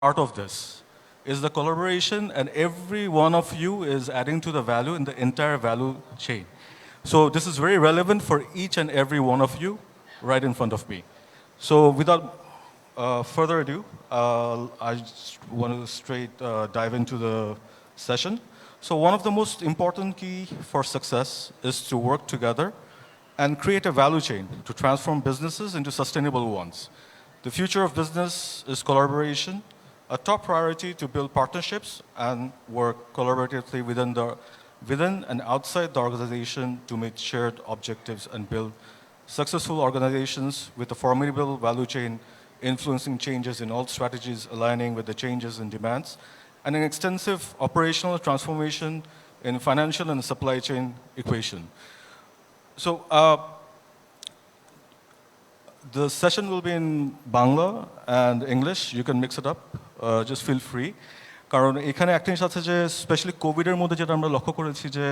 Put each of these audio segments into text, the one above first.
part of this is the collaboration, and every one of you is adding to the value in the entire value chain. So this is very relevant for each and every one of you right in front of me. So without further ado, I just want to straight dive into the session. So one of the most important key for success is to work together and create a value chain to transform businesses into sustainable ones. The future of business is collaboration, a top priority to build partnerships and work collaboratively within and outside the organization to meet shared objectives and build successful organizations with a formidable value chain influencing changes in all strategies aligning with the changes in demands, and an extensive operational transformation in financial and supply chain equation. So the session will be in Bangla and English. You can mix it up. Just feel free. কারণ এখানে একটা জিনিস আছে যে specially কোভিডের মধ্যে যেটা আমরা লক্ষ্য করেছি যে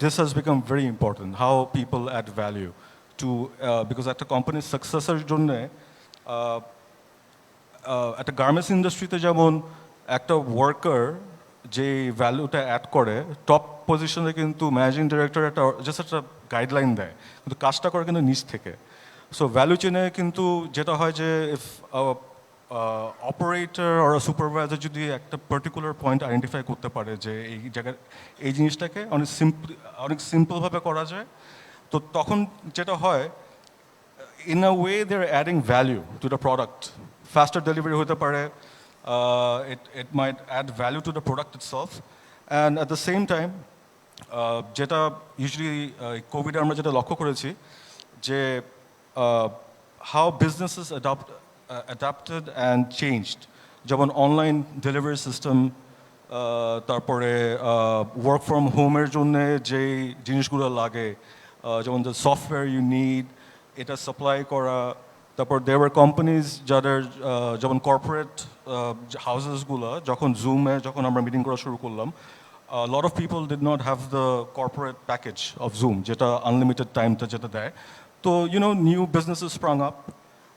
this has become very important, how people add value to because একটা কোম্পানির সাকসেসের জন্য একটা গার্মেন্টস ইন্ডাস্ট্রিতে যেমন একটা ওয়ার্কার যে ভ্যালুটা অ্যাড করে টপ পজিশনে কিন্তু ম্যানেজিং ডিরেক্টর একটা জাস্ট একটা গাইডলাইন দেয়, কিন্তু কাজটা করে কিন্তু নিচ থেকে। সো ভ্যালু চেনে কিন্তু যেটা হয় যে ইফ অপারেটর আর সুপারভাইজার যদি একটা পার্টিকুলার পয়েন্ট আইডেন্টিফাই করতে পারে যে এই জায়গায় এই জিনিসটাকে অনেক সিম্পলভাবে করা যায়, তো তখন যেটা হয় in a way they're adding value to the product. Faster delivery hote pare, it might add value to the product itself, and at the same time jeta usually covid amra jeta lokkho korechi je how businesses adapted and changed, jemon online delivery system tarpore work from home er jonne je jinishgulo lage jemon the software you need এটা supply করা, তারপর দেওয়ার companies যাদের যেমন corporate হাউসেসগুলো যখন জুমে যখন আমরা meeting করা শুরু করলাম, lot of people did not have the corporate package of zoom যেটা আনলিমিটেড টাইমটা যেটা দেয়। তো নিউ বিজনেসেস স্প্রাং আপ,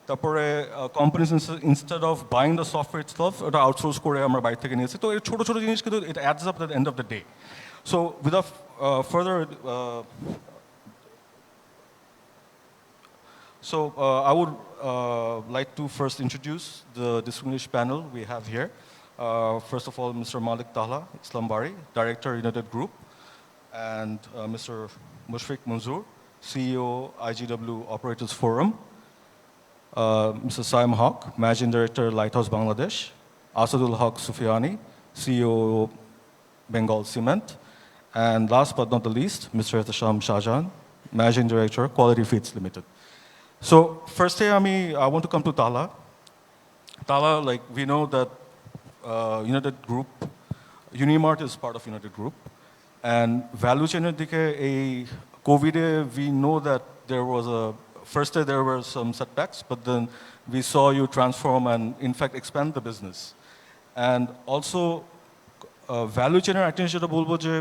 তারপরে companies instead of buying the software itself ওটা আউটসোর্স করে আমরা বাইরে থেকে নিয়েছি। তো এই ছোটো ছোটো জিনিস কিন্তু it adds up the end of the day. So without further So I would like to first introduce the distinguished panel we have here. First of all, Mr. Malik Taha, Bari, Director, United Group, and Mr. Mushfique Manzoor, CEO, IGW Operators Forum, Mr. Sayem Haque, Managing Director, Lighthouse Bangladesh, Asadul Sufiyani, CEO, Bengal Cement, and last but not the least, Mr. Ihtesham Shahjahan, Managing Director, Quality Feeds Limited. So firstly, I want to come to Taha. Taha, like we know that United Group, Unimart is part of United Group, and value chain dike a COVID, we know that there was first day there were some setbacks, but then we saw you transform and in fact expand the business. And also value chain acting যেটা বলবো যে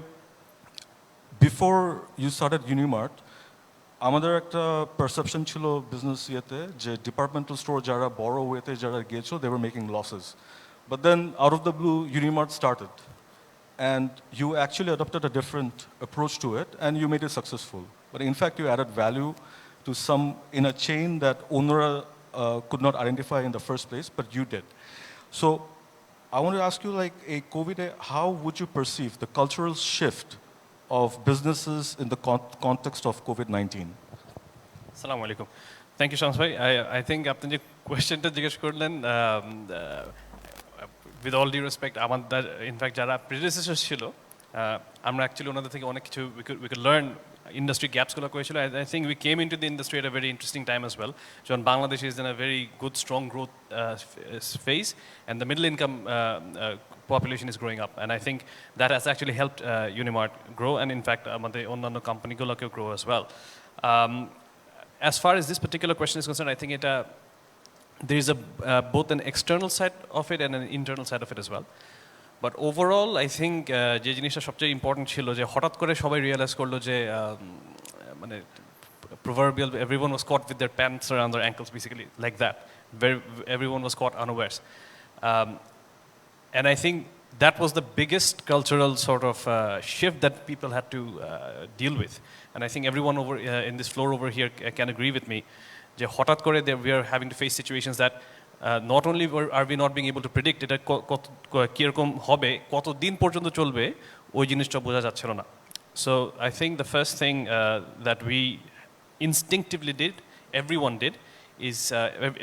before you started Unimart, আমাদের একটা perception ছিল business ইয়েতে যে departmental store যারা বড় ওয়েতে যারা গিয়েছিল they were making losses, but then out of the blue Unimart started and you actually adopted a different approach to it and you made it successful, but in fact you added value to some in a chain that অন্যরা could not identify in the first place, but you did. So I want to ask you like এই কোভিডে how would you perceive the cultural shift of businesses in the context of COVID-19? Assalamu alaikum. Thank you, Shams bhai. I think আপনি যে কোয়েশ্চেনটা জিজ্ঞেস করলেন, with all due respect, আমাদের in fact যারা predecessor ছিল আমরা অ্যাকচুয়ালি ওনাদের থেকে অনেক কিছু we could learn industry gaps-গুলো করেছিল. I think we came into the industry at a very interesting time as well. John, Bangladesh is in a very good, strong growth phase, and the middle income population is growing up, and I think that has actually helped Unimart grow, and in fact, আমাদের অন্যান্য কোম্পানিগুলোকেও grow as well. As far as this particular question is concerned, I think there is both an external side of it and an internal side of it as well. But overall, I think যে জিনিসটা সবচেয়ে important ছিল যে হঠাৎ করে সবাই realise করলো যে মানে proverbial everyone was caught with their pants around their ankles, basically like that. Everyone was caught unawares. Um, and I think that was the biggest cultural sort of shift that people had to deal with. And I think everyone over in this floor over here can agree with me. যে হঠাৎ করে we are having to face situations that not only are we not being able to predict এটা কীরকম হবে, কতদিন পর্যন্ত চলবে, ওই জিনিসটা বোঝা যাচ্ছিল না. So I think the first thing that we instinctively did, everyone did, is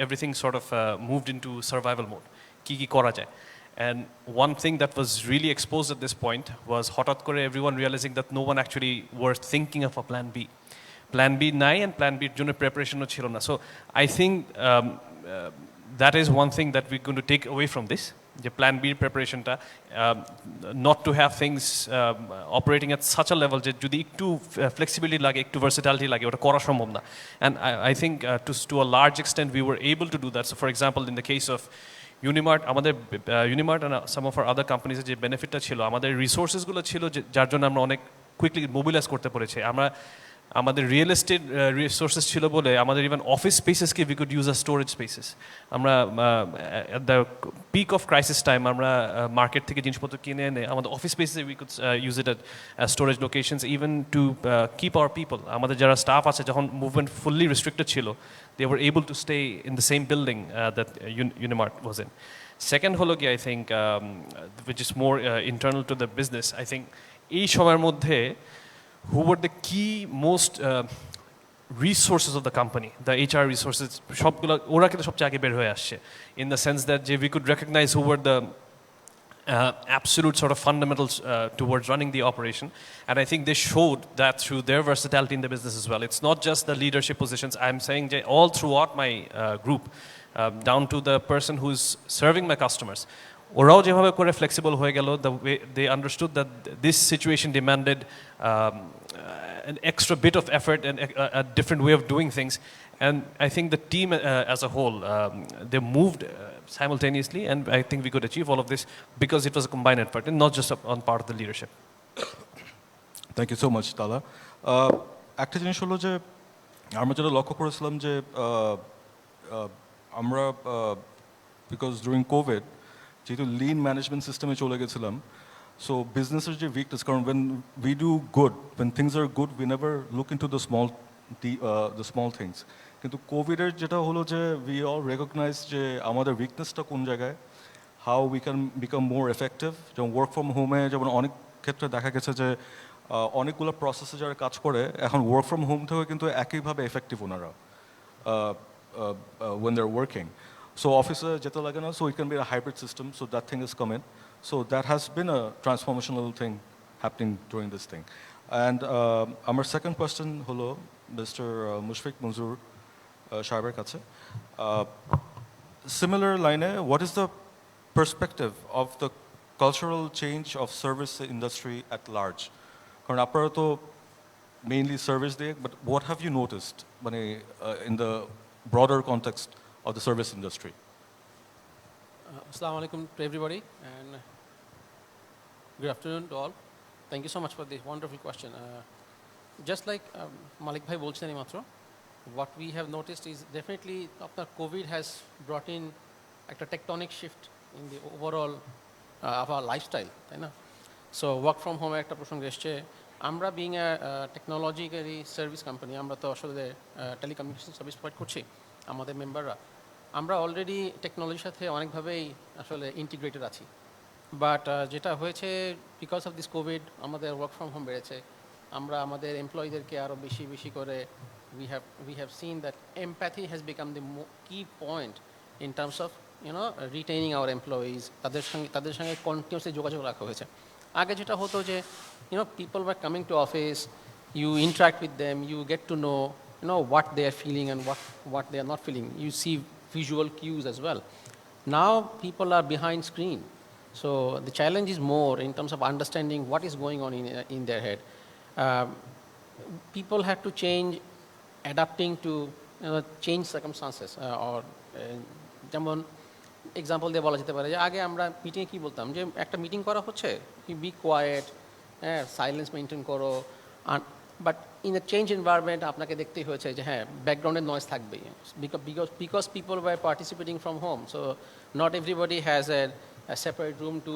everything sort of moved into survival mode. কি করা যায়. And one thing that was really exposed at this point was হঠাৎ করে everyone realizing that no one actually were thinking of a plan B. Plan B নাই and plan B জন্য প্রিপারেশনও ছিল না. So I think that is one thing that we're going to take away from this. The plan B preparationটা, not to have things operating at such a level যে যদি একটু flexibility লাগে, একটু versatility লাগে, ওটা করা সম্ভব না. And I think to a large extent we were able to do that. So for example, in the case of Unimart, আমাদের Unimart and some of our other companies যে বেনিফিটটা ছিল, আমাদের রিসোর্সেসগুলো ছিল যার জন্য আমরা অনেক কুইকলি মোবিলাইজ করতে পেরেছি. আমরা আমাদের রিয়েল এস্টেট রিসোর্সেস ছিল বলে আমাদের ইভেন অফিস স্পেসেসকে we could use a storage spaces. আমরা at the peak of crisis time আমরা মার্কেট থেকে জিনিসপত্র কিনে এনে আমাদের অফিস স্পেসে we could use it at storage locations, even to keep our people. আমাদের যারা স্টাফ আছে যখন মুভমেন্ট ফুললি রেস্ট্রিক্টেড ছিল, they were able to stay in the same building that Unimart was in. Second হলো কি, I think which is more internal to the business, I think এই সময়ের মধ্যে who were the key most resources of the company, the HR resources, সবগুলো ওরা কিন্তু সবচেয়ে আগে বের হয়ে আসছে, in the sense that we could recognize who were the absolute sort of fundamentals towards running the operation. And I think they showed that through their versatility in the business as well. It's not just the leadership positions. I'm saying all throughout my group, down to the person who's serving my customers. ওরাও যেভাবে করে flexible হয়ে গেল, the way they understood that this situation demanded an extra bit of effort and a different way of doing things. And I think the team as a whole, they moved simultaneously, and I think we could achieve all of this because it was a combined effort and not just on part of the leadership. Thank you so much, Tala. একটা জিনিস হলো যে আমরা যেটা লক্ষ্য করেছিলাম যে আমরা বিকজ ডুরিং কোভিড যেহেতু লিন ম্যানেজমেন্ট সিস্টেমে চলে গেছিলাম, সো বিজনেসের যে উইকনেস, কারণ when we do good, when things are good, we never look into the small things. কিন্তু কোভিডের যেটা হলো যে we all recognize যে আমাদের উইকনেসটা কোন জায়গায়, how we can become more effective. যেমন ওয়ার্ক ফ্রম হোমে যেমন অনেক ক্ষেত্রে দেখা গেছে যে অনেকগুলো প্রসেসে যারা কাজ করে এখন ওয়ার্ক ফ্রম হোম থেকেও কিন্তু একইভাবে এফেক্টিভ ওনারা when they're working. So office jeta lage na, so it can be a hybrid system, so that thing is come in. So that has been a transformational thing happening during this thing. And our second question holo Mr. Mushfique Manzoor Sahiber kache, similar line, what is the perspective of the cultural change of service industry at large? Karon apnara to mainly service day, but what have you noticed in the broader context of the service industry? Assalamu alaikum to everybody, and good afternoon to all. Thank you so much for this wonderful question. Just like Malik bhai bolchen ei matro, what we have noticed is definitely after COVID has brought in a tectonic shift in the overall of our lifestyle, তাই না? So work from home একটা প্রসঙ্গ এসছে. আমরা being a technologically service company, আমরা তো আসলে telecommunication service provide করছি আমাদের মেম্বাররা, আমরা অলরেডি টেকনোলজির সাথে অনেকভাবেই আসলে ইন্টিগ্রেটেড আছি। বাট যেটা হয়েছে বিকজ অফ দিস কোভিড, আমাদের ওয়ার্ক ফ্রম হোম বেড়েছে, আমরা আমাদের এমপ্লয়ীদেরকে আরও বেশি বেশি করে we have seen that empathy has become the key point in terms of retaining our employees. তাদের সঙ্গে কন্টিনিউসলি যোগাযোগ রাখা হয়েছে। আগে যেটা হতো যে people were coming to office, you interact with them, you get to know what they are feeling and what they are not feeling. You see visual cues as well. Now people are behind screen, so the challenge is more in terms of understanding what is going on in their head. People have to change, adapting to change circumstances, or যেমন example দিয়ে বলা যেতে পারে যে আগে আমরা মিটিংয়ে কী বলতাম যে একটা মিটিং করা হচ্ছে, বি কোয়াইট, হ্যাঁ, সাইলেন্স মেনটেন করো, but in a change environment আপনাকে দেখতেই হয়েছে যে হ্যাঁ ব্যাকগ্রাউন্ডের নয়েজ থাকবেই because people were participating from home so not everybody has a separate room to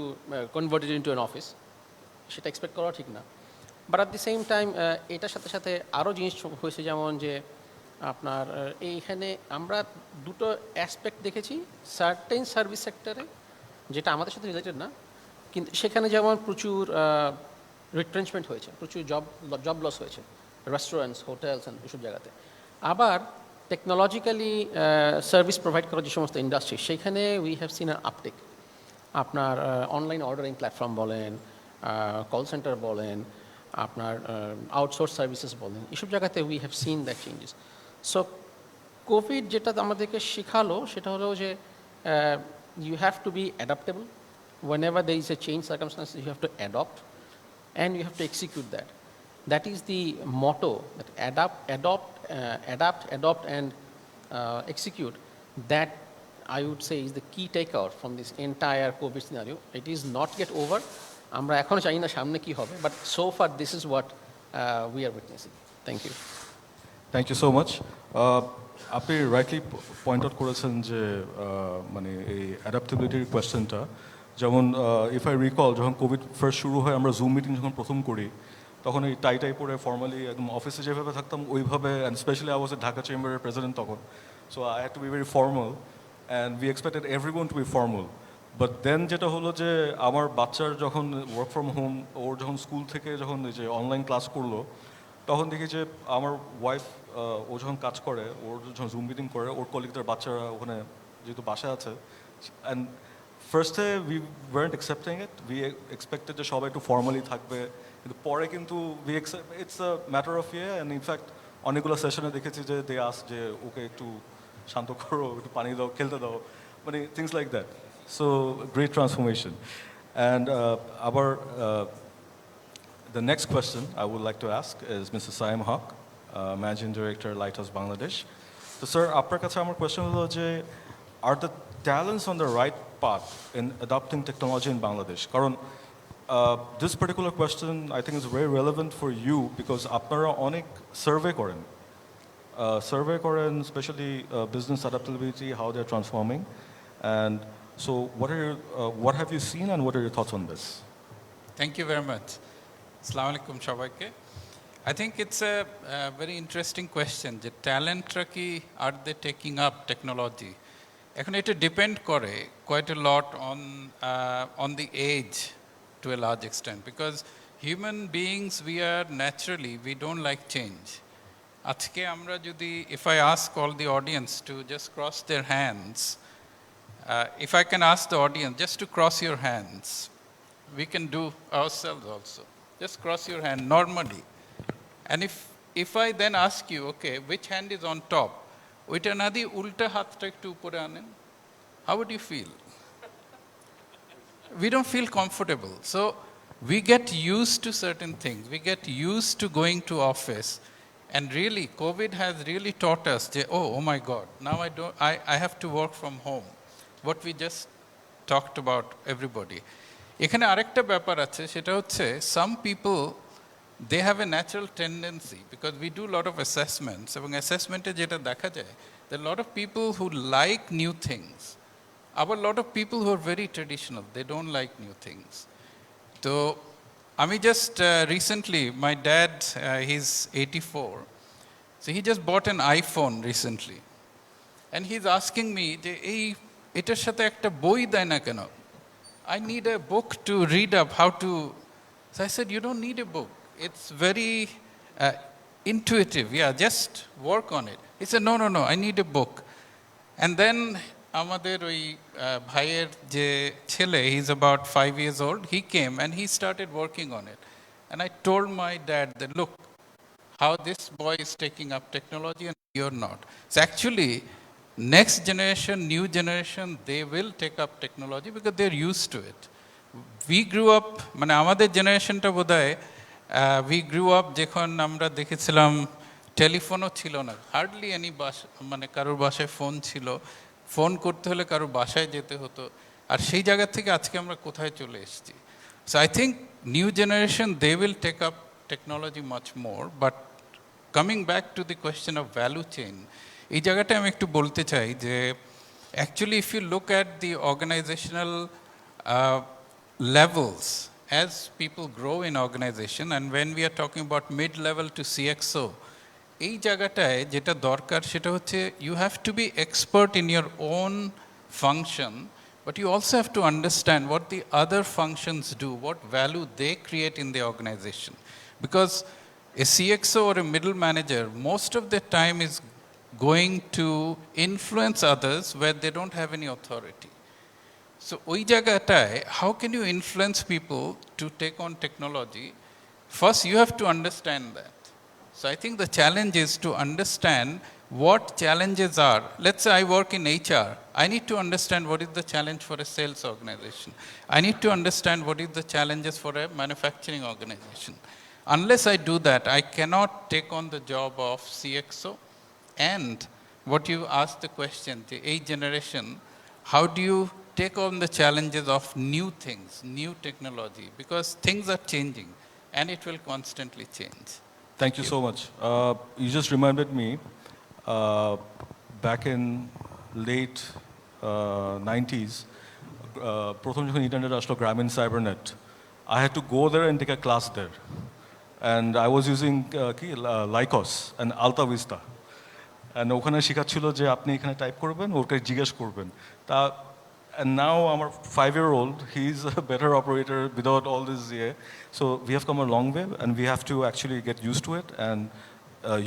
converted into an office সেটা এক্সপেক্ট করা ঠিক না but at the same time এটার সাথে সাথে আরও জিনিস হয়েছে যেমন যে আপনার এইখানে আমরা দুটো অ্যাসপেক্ট দেখেছি সার্টেন সার্ভিস সেক্টরে যেটা আমাদের সাথে রিলেটেড না কিন্তু সেখানে যেমন প্রচুর রিট্রেঞ্চমেন্ট হয়েছে প্রচুর জব লস হয়েছে রেস্টুরেন্টস হোটেলস অ্যান্ড এসব জায়গাতে আবার টেকনোলজিক্যালি সার্ভিস প্রোভাইড করা যে সমস্ত ইন্ডাস্ট্রি সেখানে we have seen a uptake আপনার অনলাইন অর্ডারিং প্ল্যাটফর্ম বলেন কল সেন্টার বলেন আপনার আউটসোর্স সার্ভিসেস বলেন এসব জায়গাতে we have seen that changes so Covid যেটা আমাদেরকে শেখালো সেটা হলো যে you have to be adaptable whenever there is a change circumstances you have to adopt and you have to execute that. That is the motto that adopt and execute. That I would say is the key takeout from this entire COVID scenario. It is not yet over. আমরা এখনো জানি না সামনে কি হবে but so far this is what we are witnessing. Thank you. Thank you so much আপনি rightly point out করেছেন যে মানে এই অ্যাডাপ্টেবিলিটির কোয়েশ্চেনটা যেমন ইফ আই রিকল যখন কোভিড ফার্স্ট শুরু হয় আমরা জুম মিটিং যখন প্রথম করি তখন এই টাই পরে ফর্মালি একদম অফিসে যেভাবে থাকতাম ওইভাবে and specially I was a Dhaka চেম্বারের প্রেসিডেন্ট তখন so I had to be very formal and we expected everyone to be formal but then যেটা হলো যে আমার বাচ্চার যখন ওয়ার্ক ফ্রম হোম ওর যখন স্কুল থেকে যখন যে অনলাইন ক্লাস করলো তখন দেখি যে আমার ওয়াইফ ও যখন কাজ করে ওর যখন জুম মিটিং করে ওর কলিগদের বাচ্চারা ওখানে যেহেতু বাসায় আছে অ্যান্ড ফার্স্টে we warrant accepting it we expected যে সবাই একটু ফর্মালি থাকবে কিন্তু পরে কিন্তু ইটস আ ম্যাটার অফ ইয়ে অ্যান্ড ইনফ্যাক্ট অনেকগুলো সেশনে দেখেছি যে দে আস যে ওকে একটু শান্ত করো একটু পানি দাও খেলতে দাও মানে things like that so great transformation and আবার the next question I would like to ask is Mr. Sayem Haque, Managing Director, Lighthouse, Bangladesh. So, sir, আপনার কাছে আমার question হলো যে are the talents on the right path in adopting technology in Bangladesh? কারণ this particular question I think is very relevant for you because আপনারা অনেক survey করেন especially business adaptability, how they're transforming, and so what have you seen and what are your thoughts on this? Thank you very much. Assalamu alaikum সবাইকে I think it's a very interesting question যে ট্যালেন্টরা কি are they taking up technology এখন এটা depend করে quite a lot on the age to a large extent because human beings we don't like change আজকে আমরা যদি if I ask all the audience to just cross their hands if I can ask the audience just to cross your hands we can do ourselves also. Just cross your hand normally. And if I then ask you, okay, which hand is on top? ওইটা না দিয়ে উল্টা হাতটা একটু উপরে আনেন how would you feel? We don't feel comfortable. So we get used to certain things. We get used to going to office. And really, COVID has really taught us, oh my God, now I have to work from home. What we just talked about everybody. এখানে আরেকটা ব্যাপার আছে সেটা হচ্ছে some people they have a natural tendency because we do a lot of assessments এবং assessment-এ যেটা দেখা যায় there are a lot of people who like new things আবার lot of people who are very traditional they don't like new things তো আমি just recently my dad he's 84 so he just bought an iPhone recently and he's asking me যে এটার সাথে একটা বই দেয় না কেন I need a book to read up how to. So I said, you don't need a book. It's very intuitive. Yeah, just work on it. He said, no, I need a book. And then আমাদের ওই ভাইয়ের যে ছেলে, he's about 5 years old, he came and he started working on it. And I told my dad that, look, how this boy is taking up technology and you're not. So actually, next generation, new generation, they will take up technology because they're used to it. We grew up, মানে আমাদের জেনারেশনটা বোধহয় we grew up যখন আমরা দেখেছিলাম টেলিফোনও ছিল না hardly any মানে কারোর বাসায় ফোন ছিল ফোন করতে হলে কারোর বাসায় যেতে হতো আর সেই জায়গা থেকে আজকে আমরা কোথায় চলে এসেছি so I think new generation they will take up technology much more, but coming back to the question of value chain, এই জায়গাটা আমি একটু বলতে চাই যে actually if you look at the organizational levels as people grow in organization, and when we are talking about mid-level to CXO, এই জায়গাটায় যেটা দরকার সেটা হচ্ছে you have to be expert in your own function, but you also have to understand what the other functions do, what value they create in the organization. Because a CXO or a middle manager, most of the time is going to influence others where they don't have any authority. So ওই জায়গাটায় how can you influence people to take on technology? First you have to understand that. So I think the challenge is to understand what challenges are. Let's say I work in HR. I need to understand what is the challenge for a sales organization. I need to understand what is the challenges for a manufacturing organization. Unless I do that, I cannot take on the job of CXO. And what you asked the question, the age generation, how do you take on the challenges of new things, new technology? Because things are changing and it will constantly change. Thank you so much. You just reminded me, back in late 90s, প্রথম যখন internet আসলো গ্রামীণ সাইবারনেট, I had to go there and take a class there. And I was using Lighthouse and Alta Vista. And ওখানে শেখাচ্ছিল যে আপনি এখানে type করবেন, ওকে জিজ্ঞেস করবেন। তা and now our 5-year-old, he's a better operator without all this. So we have come a long way, and we have to actually get used to it and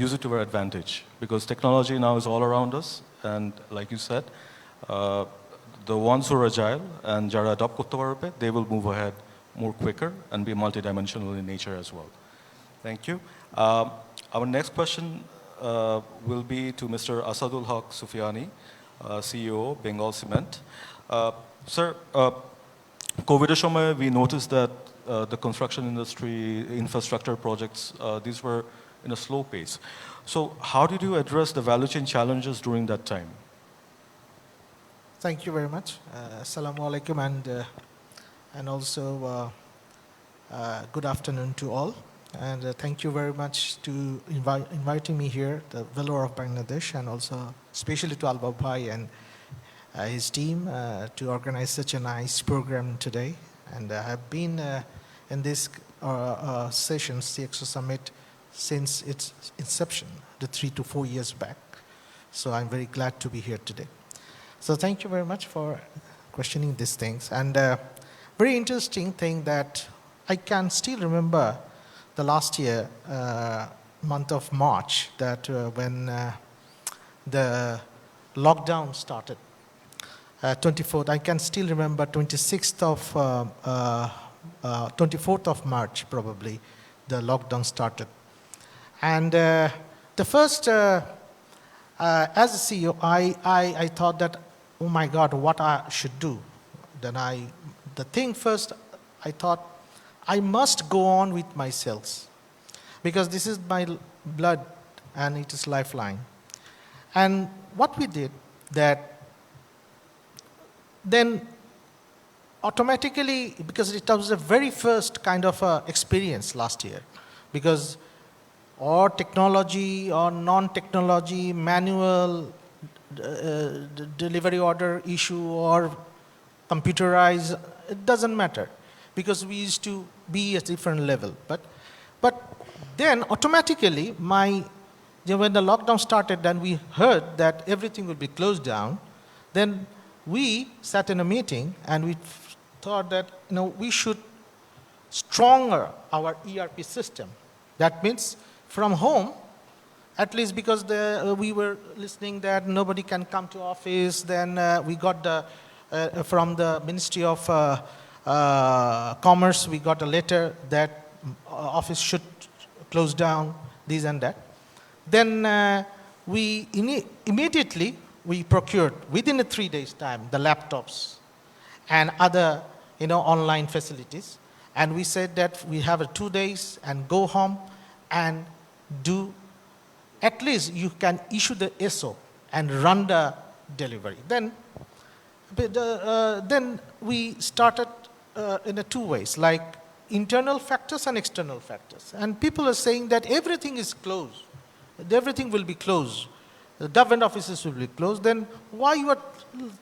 use it to our advantage, because technology now is all around us. And like you said, the ones who are agile and jara adopt korte parbe, they will move ahead more quicker and be multidimensional in nature as well. Thank you. Our next question will be to Mr. Asadul Haque Sufiyani, CEO, Bengal Cement. Sir, COVID-এর সময় we noticed that the construction industry, infrastructure projects, these were in a slow pace. So how did you address the value chain challenges during that time? Thank you very much. Assalamu alaikum, and also good afternoon to all. And thank you very much to inviting me here, the Velour of Bangladesh, and also especially to Alba Bhai and his team to organize such a nice program today. And I have been in this session, CXO Summit, since its inception, the 3 to 4 years back. So I'm very glad to be here today. So thank you very much for questioning these things. And very interesting thing that I can still remember the last year, month of March, that when the lockdown started. 24th, I can still remember 24th of March probably, the lockdown started. And the first, as a CEO, I thought that, oh my God, what I should do. Then the thing first, I thought, I must go on with my sales, because this is my blood and it is lifeline. And what we did, that then automatically, because it was the very first kind of experience last year, because or technology or non-technology, manual delivery order issue or computerized, it doesn't matter, because we used to be at a different level. But then automatically, when the lockdown started and we heard that everything would be closed down, then we sat in a meeting and we thought that we should stronger our ERP system. That means from home, at least, because we were listening that nobody can come to office. Then we got from the Ministry of Commerce, we got a letter that office should close down, this and that. Then we immediately procured within a 3 days time the laptops and other online facilities, and we said that we have 2 days and go home and do, at least you can issue the SO and run the delivery. Then we started in 2 ways, like internal factors and external factors. And people are saying that everything is closed. Everything will be closed. The government offices will be closed. Then why you are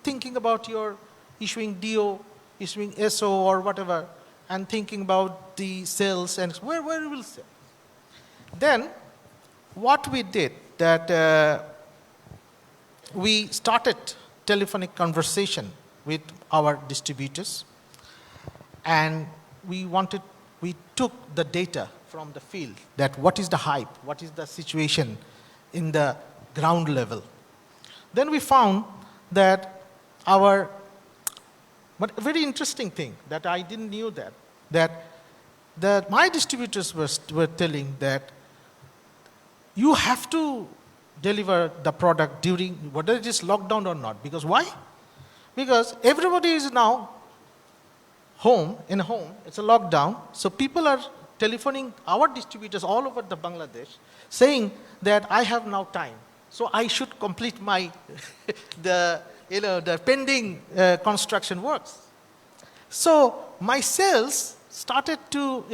thinking about your issuing DO, issuing SO or whatever, and thinking about the sales and where you will sell? Then what we did that we started telephonic conversation with our distributors, and we took the data from the field, that what is the hype, what is the situation in the ground level. Then we found that but a very interesting thing that I didn't knew that my distributors were telling that you have to deliver the product during, whether it is lockdown or not. Because why? Because everybody is now home, it's a lockdown, so people are telephoning our distributors all over the Bangladesh saying that I have now time, so I should complete my the pending construction works. So my sales started to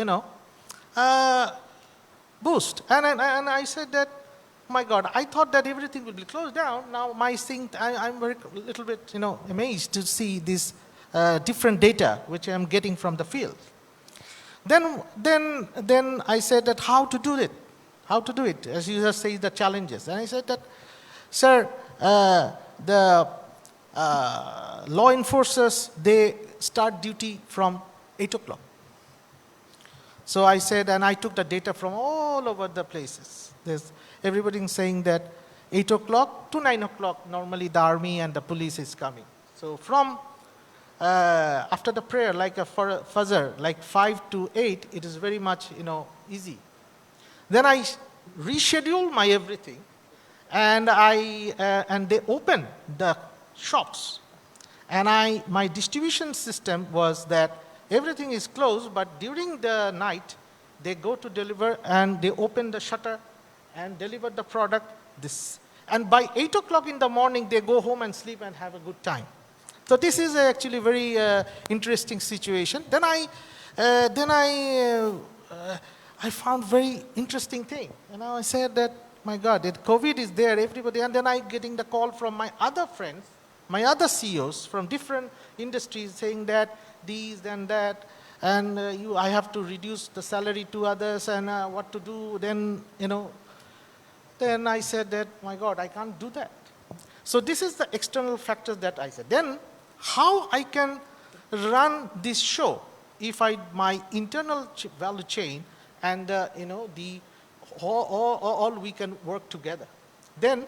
boost, and I said that, my God, I thought that everything would be closed down. Now I'm very little bit amazed to see this different data which I'm getting from the field. Then I said that how to do it, as you just say, the challenges. And I said that, sir, the law enforcers, they start duty from 8 o'clock. So I said, and I took the data from all over the places. There's everybody saying that 8 o'clock to 9 o'clock, normally the army and the police is coming. So from after the prayer, like a fajr, like 5 to 8, it is very much easy. Then I reschedule my everything, and they open the shops, and my distribution system was that everything is closed, but during the night they go to deliver and they open the shutter and deliver the product. And by 8 o'clock in the morning they go home and sleep and have a good time. So this is actually a very interesting situation. Then I found very interesting thing. I said that, my God, that COVID is there, everybody, and then I getting the call from my other friends, my other CEOs from different industries saying that these and that, and I have to reduce the salary to others, and what to do. Then then I said that, my God, I can't do that. So this is the external factors that I said. Then how I can run this show if my internal value chain and all we can work together. Then,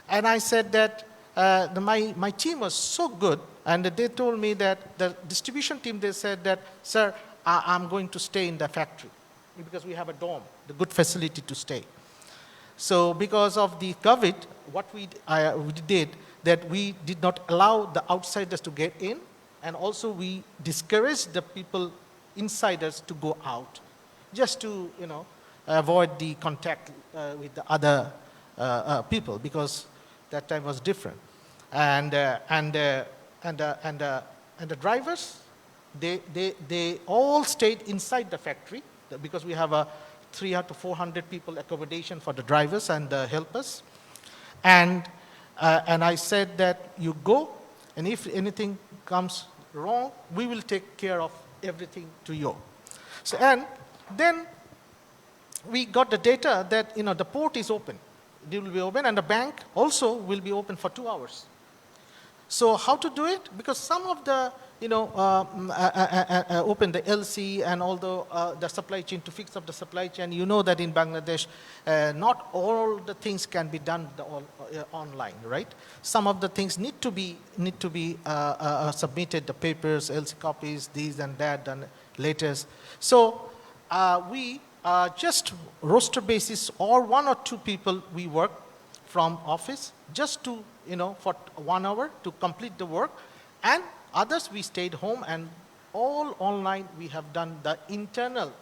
and I said that my team was so good, and they told me that the distribution team, they said that, sir, I'm going to stay in the factory because we have a dorm, the good facility to stay. So because of the COVID, what we did, that we did not allow the outsiders to get in, and also we discouraged the people, insiders, to go out, just to avoid the contact with the other people, because that time was different. And the drivers, they all stayed inside the factory because we have a 300 to 400 people accommodation for the drivers and the helpers. And I said that you go, and if anything comes wrong, we will take care of everything to you. So, and then we got the data that the port is open. It will be open, and the bank also will be open for 2 hours. So how to do it? Because some of the open the LC and all the supply chain, to fix up the supply chain. That in Bangladesh, not all the things can be done online, right? Some of the things need to be submitted, the papers, LC copies, these and that, and letters. So we just roster basis, or 1 or 2 people we work from office just to for 1 hour to complete the work, and others we stayed home, and all online we have done the internal,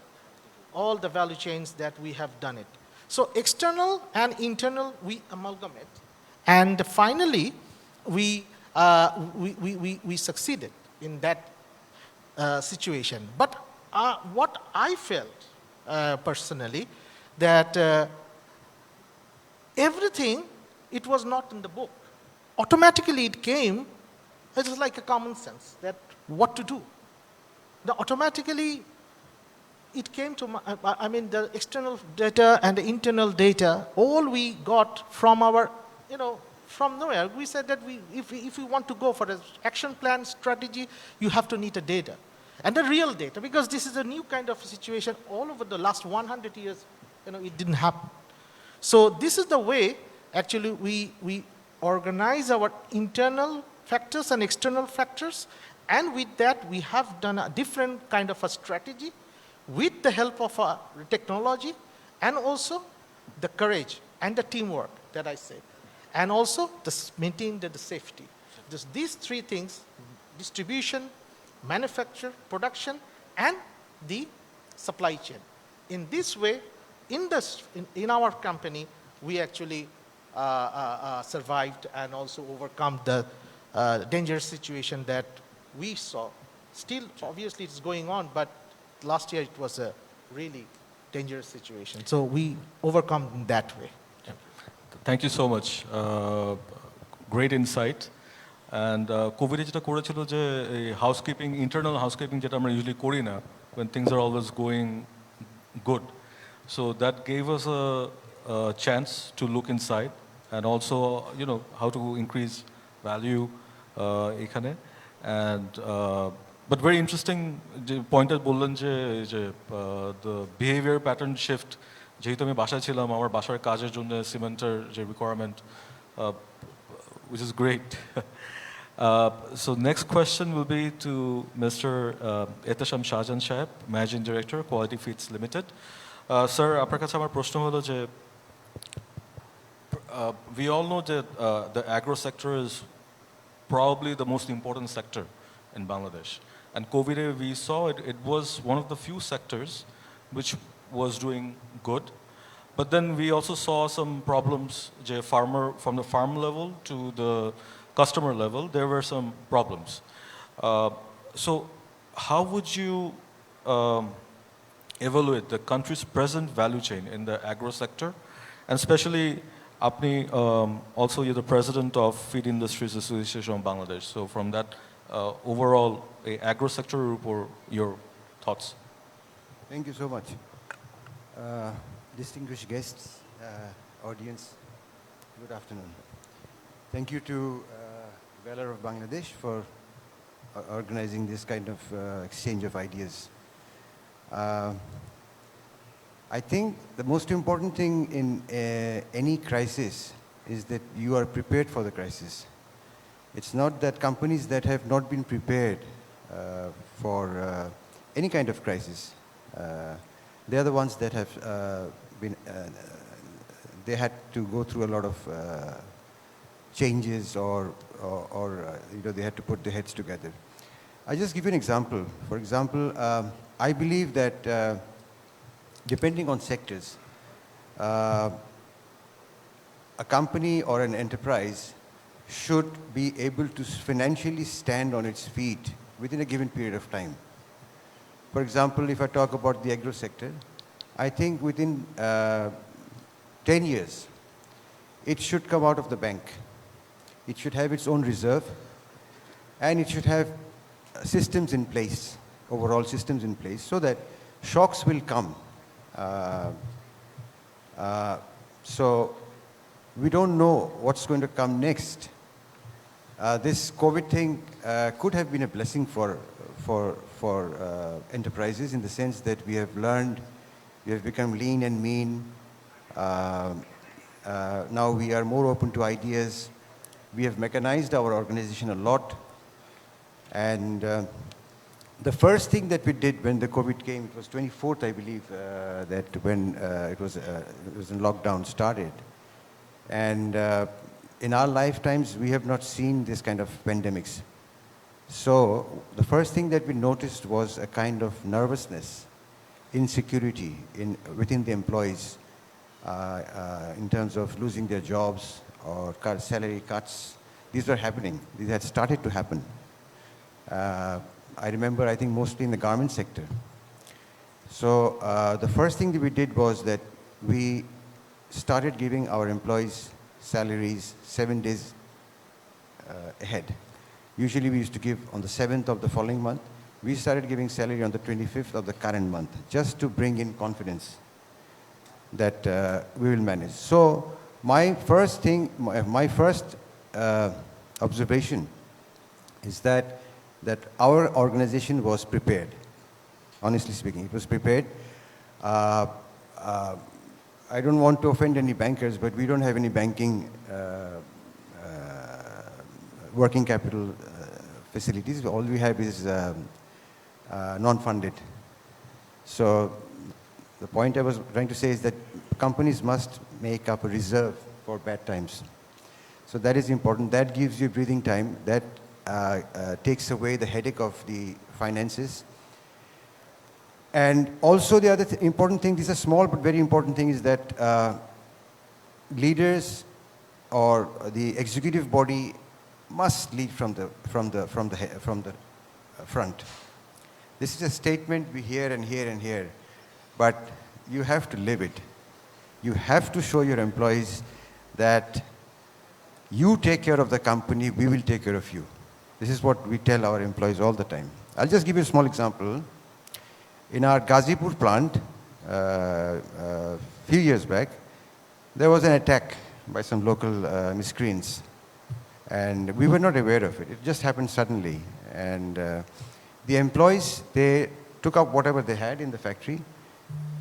all the value chains that we have done it. So external and internal we amalgamate, and finally we succeeded in that situation. But what I felt personally, that everything, it was not in the book. Automatically it came, it was like a common sense that what to do. Automatically it came to I mean, the external data and the internal data, all we got from our, from nowhere. We said that if we want to go for an action plan strategy, you have to need the data. And the real data, because this is a new kind of situation all over the last 100 years, it didn't happen. So this is the way, actually, we organize our internal factors and external factors, and with that, we have done a different kind of a strategy with the help of technology, and also the courage and the teamwork that I say, and also maintain the safety. These three things: distribution, manufacture, production, and the supply chain. In this way, in our company, we actually survived and also overcome the dangerous situation that we saw. Still, obviously, it's going on, but last year it was a really dangerous situation. So we overcome in that way. Thank you so much. Great insight. And COVID যেটা করেছিল যে housekeeping, internal housekeeping যেটা আমরা usually করি না when things are always going good. So that gave us a chance to look inside and also, how to increase value এখানে. And but very interesting যে পয়েন্টটা বললেন যে the behavior pattern shift, যেহেতু আমি বাসায় ছিলাম, আমার বাসার কাজের জন্য সিমেন্টের যে requirement, which is great. So next question will be to Mr. Ihtesham Shahjahan Saheb, Managing Director, Quality Feeds Limited. Sir, আপনার কাছে আমার প্রশ্ন হলো যে we all know that the agro sector is probably the most important sector in Bangladesh. And COVID, we saw it was one of the few sectors which was doing good. But then we also saw some problems, from the farm level to the customer level, there were some problems. So how would you evaluate the country's present value chain in the agro sector? And especially, apni also you're the president of Feed Industries Association of Bangladesh. So from that overall agro sector, your thoughts? Thank you so much. Distinguished guests, audience, good afternoon. Thank you to Valor of Bangladesh for organizing this kind of exchange of ideas. I think the most important thing in any crisis is that you are prepared for the crisis. It's not that companies that have not been prepared for any kind of crisis, they are the ones that have they had to go through a lot of changes or they had to put their heads together. I'll just give you an example. For example, I believe that depending on sectors, a company or an enterprise should be able to financially stand on its feet within a given period of time. For example, if I talk about the agro sector, I think within 10 years, it should come out of the bank. It should have its own reserve, and it should have systems in place, overall systems in place, so that shocks will come. So we don't know what's going to come next. This COVID thing could have been a blessing for enterprises, in the sense that we have learned, we have become lean and mean. Now we are more open to ideas. We have mechanized our organization a lot. And the first thing that we did when the COVID came, it was 24th, I believe, that when it was in lockdown started. And in our lifetimes, we have not seen this kind of pandemics. So the first thing that we noticed was a kind of nervousness, insecurity within the employees in terms of losing their jobs or salary cuts. These were happening. These had started to happen. I remember, I think, mostly in the garment sector. So the first thing that we did was that we started giving our employees salaries 7 days ahead. Usually we used to give on the 7th of the following month. We started giving salary on the 25th of the current month, just to bring in confidence that we will manage. So my first observation is that our organization was prepared. Honestly speaking, it was prepared. I don't want to offend any bankers, but we don't have any banking working capital facilities. All we have is non-funded. So the point I was trying to say is that companies must make up a reserve for bad times. So that is important. That gives you breathing time. That takes away the headache of the finances. And also the other important thing, this is a small but very important thing, is that leaders or the executive body must lead from the front. This is a statement we hear and hear and hear, but you have to live it. You have to show your employees that you take care of the company, we will take care of you. This is what we tell our employees all the time. I'll just give you a small example. In our Ghazipur plant, few years back, there was an attack by some local miscreants. And we were not aware of it. It just happened suddenly. And the employees, they took up whatever they had in the factory,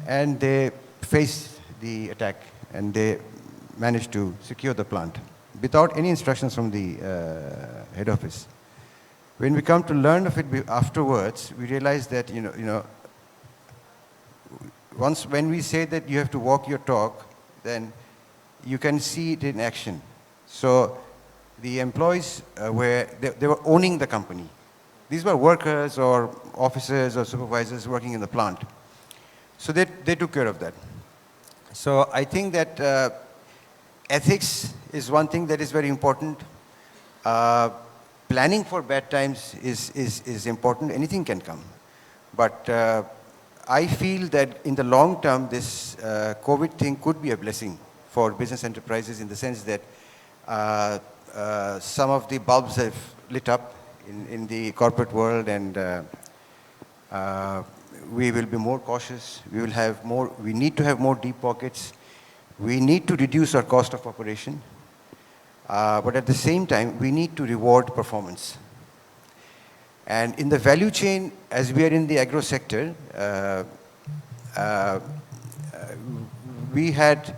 and they faced the attack, and they managed to secure the plant without any instructions from the head office. When we come to learn of it afterwards, we realize that, when we say that you have to walk your talk, then you can see it in action. So the employees they were owning the company. These were workers or officers or supervisors working in the plant. So they took care of that. So I think that ethics is one thing that is very important. Planning for bad times is important. Anything can come. But I feel that in the long term, this COVID thing could be a blessing for business enterprises, in the sense that some of the bulbs have lit up in the corporate world, and we will be more cautious. We need to have more deep pockets. We need to reduce our cost of operation. But at the same time, we need to reward performance. And in the value chain, as we are in the agro sector, we had,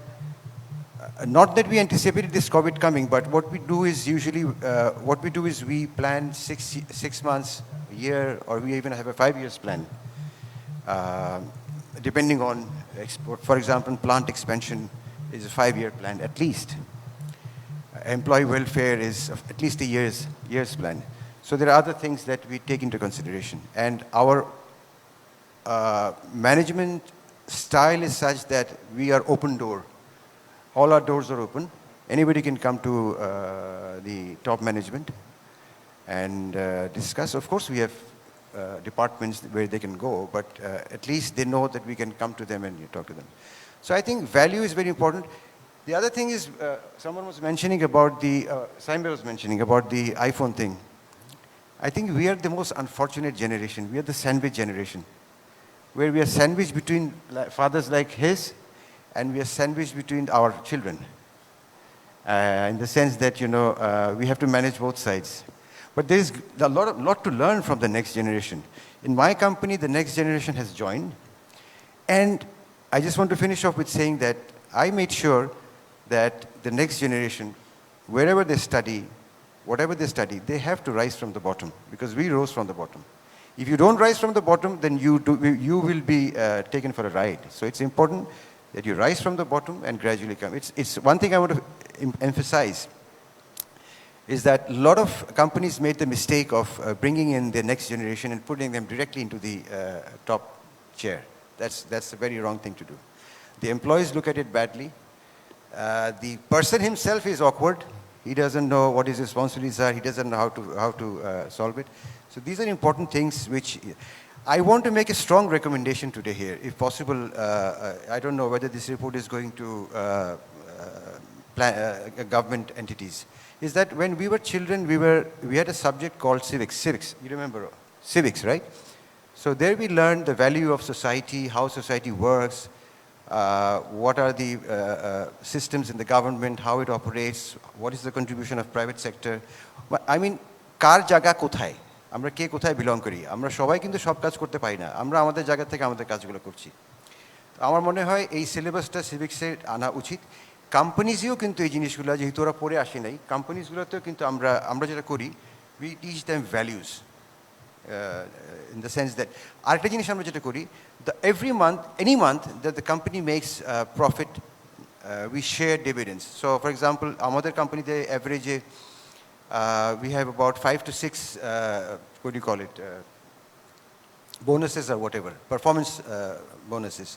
not that we anticipated this COVID coming, but what we do is usually, we plan 6 months, a year, or we even have a 5 years plan, depending on export. For example, plant expansion is a 5-year plan at least. Employee welfare is at least a year's plan. So there are other things that we take into consideration. And our management style is such that we are open door. All our doors are open. Anybody can come to the top management and discuss. Of course, we have departments where they can go, but at least they know that we can come to them and talk to them. So I think value is very important. The other thing is, someone was mentioning about Sayem was mentioning about the iPhone thing. I think we are the most unfortunate generation. We are the sandwich generation, where we are sandwiched between fathers like his, and we are sandwiched between our children. In the sense that, we have to manage both sides. But there is a lot to learn from the next generation. In my company, the next generation has joined. And I just want to finish off with saying that I made sure that the next generation, wherever they study, whatever they study, they have to rise from the bottom, because we rose from the bottom. If you don't rise from the bottom, then you will be taken for a ride. So it's important that you rise from the bottom and gradually come. It's one thing I want to emphasize is that a lot of companies made the mistake of bringing in the next generation and putting them directly into the top chair. That's a very wrong thing to do. The employees look at it badly. The person himself is awkward. He doesn't know what his responsibilities are. He doesn't know how to solve it. So these are important things which I want to make a strong recommendation today here, if possible. I don't know whether this report is going to government entities. Is that when we were children, we had a subject called civics. Civics, you remember? Civics, right? So there we learned the value of society, how society works, what are the systems in the government, how it operates, what is the contribution of private sector. I mean, কার জায়গা কোথায়, আমরা কে কোথায় belong করি, আমরা সবাই কিন্তু সব কাজ করতে পারি না, আমরা আমাদের জায়গা থেকে আমাদের কাজগুলো করছি। আমার মনে হয় এই সিলেবাসটা সিভিক্সে আনা উচিত। কোম্পানিজেও কিন্তু এই জিনিসগুলো যেহেতু ওরা পড়ে আসে নাই, কোম্পানিজগুলোতেও কিন্তু আমরা যেটা করি, we teach them values in the sense that আরেকটা জিনিস আমরা যেটা করি, every month, any month that the company makes profit, we share dividends. So for example, আমাদের কোম্পানিতে average we have about 5 to 6 what do you call it, bonuses or whatever, performance bonuses.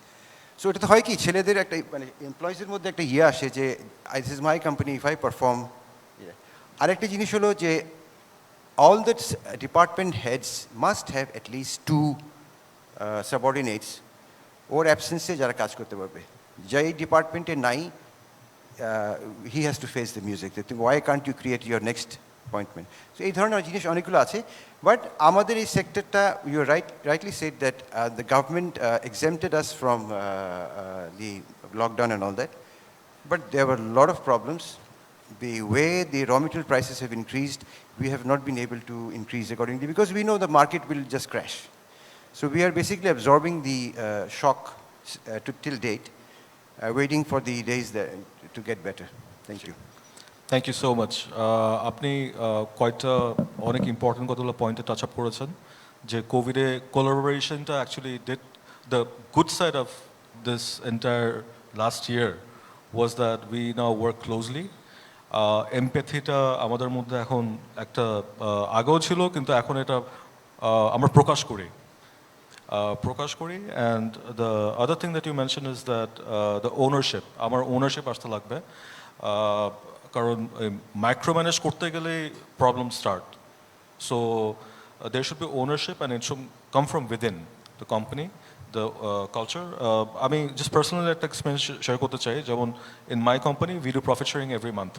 So এটা তো হয় কি, ছেলেদের একটা মানে এমপ্লয়িজের মধ্যে একটা ইয়ে আসে যে this is my company, if I perform. আরেকটা জিনিস হলো যে all the department heads must have at least 2 subordinates or absence যারা কাজ করতে পারবে, যেই ডিপার্টমেন্টে নাই he has to face the music. They think, why can't you create your next appointment? So এই ধরনের জিনিস অনেকগুলো আছে, but আমাদের এই সেক্টরটা, you rightly said that the government exempted us from the lockdown and all that, but there were a lot of problems. The way the raw material prices have increased, we have not been able to increase accordingly because we know the market will just crash. So we are basically absorbing the shock till date, waiting for the days to get better. Thank you. Thank you so much. আপনি কয়েকটা অনেক important কতগুলো পয়েন্টে touch up করেছেন যে কোভিডে কোলাবোরেশনটা actually did the good side of this entire last year was that we now work closely. এমপ্যাথিটা আমাদের মধ্যে এখন একটা আগেও ছিল, কিন্তু এখন এটা আমরা প্রকাশ করি। And the other thing that you mentioned is that the ownership, আমার ownership আসতে লাগবে, কারণ মাইক্রো ম্যানেজ করতে গেলে problem start. So there should be ownership and it should come from within the company, the culture. আমি just personally একটা experience share করতে চাই, যেমন in my company we do profit sharing every month.